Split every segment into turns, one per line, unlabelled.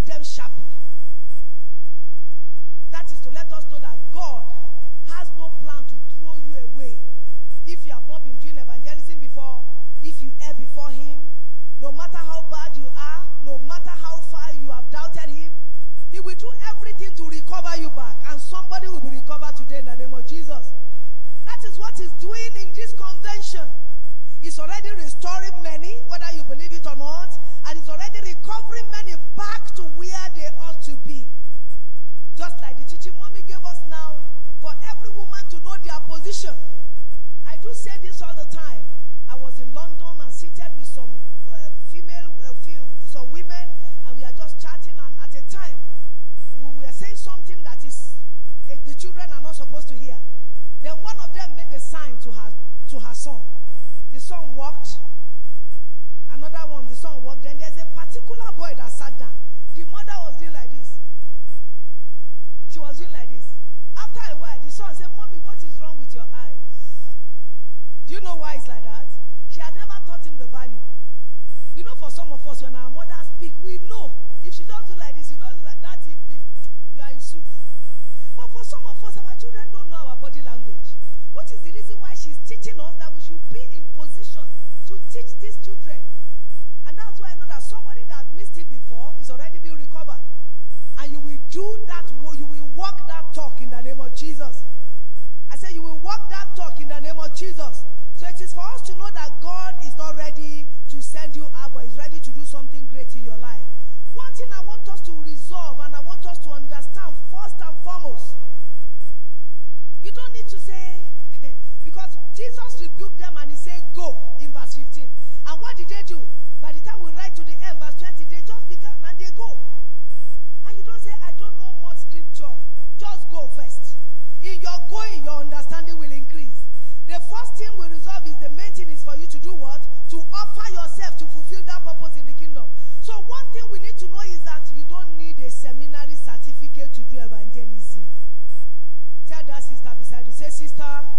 rebuke them sharply. That is to let us know that God has no plan to throw you away. If you have not been doing evangelism before, if you err before him, no matter how bad you are, no matter how far you have doubted him, he will do everything to recover you back. And somebody will be recovered today in the name of Jesus. That is what he's doing in this convention. He's already restoring many, whether you believe it or not, and he's already recovering many back to where they ought to be. Just like the teaching mommy gave us now, for every woman to know their position. I do say this all the time. I was in London and seated with some some women, and we are just chatting, and at a time, we were saying something that is the children are not supposed to hear. Then one of them made a sign to her son. The son walked. Another one, the son walked. Then there's a particular boy that sat down. The mother was doing like this. She was doing like this. After a while, the son said, "Mommy, what is wrong with your eyes?" Do you know why it's like that? She had never taught him the value. You know, for some of us, when our mothers speak, we know. If she does do like this, you don't do like that evening, you are in soup. But for some of us, our children don't know our body language. What is the reason why she's teaching us that we should be in position to teach these children? And that's why I know that somebody that missed it before is already being recovered. And you will do that, you will walk that talk in the name of Jesus. I say you will walk that talk in the name of Jesus. So it is for us to know that God is not ready to send you out, but is ready to do something great in your life. One thing I want us to resolve, and I want us to understand first and foremost, you don't need to say, because Jesus rebuked them and he said, "Go," in verse 15. And what did they do? By the time we write to the end, verse 20, they just began and they go. And you don't say, "I don't know much scripture." Just go first. In your going, your understanding will increase. The first thing we resolve is the main thing is for you to do what? To offer yourself to fulfill that purpose in the kingdom. So one thing we need to know is that you don't need a seminary certificate to do evangelism. Tell that sister beside you, say, "Sister,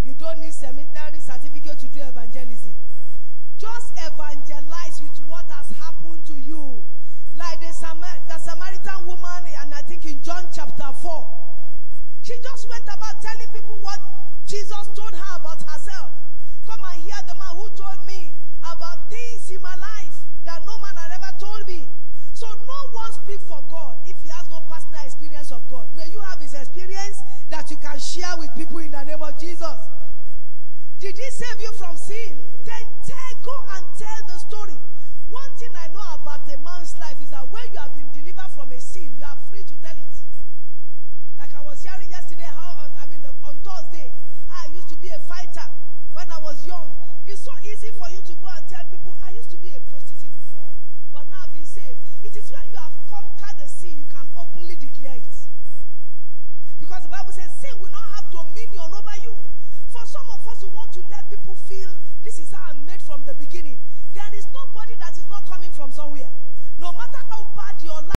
you don't need seminary certificate to do evangelism. Just evangelize with what has happened to you." Like the Samaritan woman, and I think in John chapter 4. She just went about telling people what Jesus told her about herself. "Come and hear the man who told me about things in my life that no man had ever told me." So no one speaks for God if he has no personal experience of God. May you have his experience that you can share with people in the name of Jesus. Did he save you from sin? Then go and tell the story. One thing I know about a man's life is that when you have been delivered from a sin, you are free to tell it. Like I was sharing yesterday, on Thursday, how I used to be a fighter when I was young. It's so easy for you to go and tell people, "I used to be a prostitute before, but now I've been saved." It is when you have conquered the sin, you can openly declare it. Because the Bible says sin will not have dominion over you. For some of us who want to let people feel, "This is how I'm made from the beginning," there is nobody that is not coming from somewhere. No matter how bad your life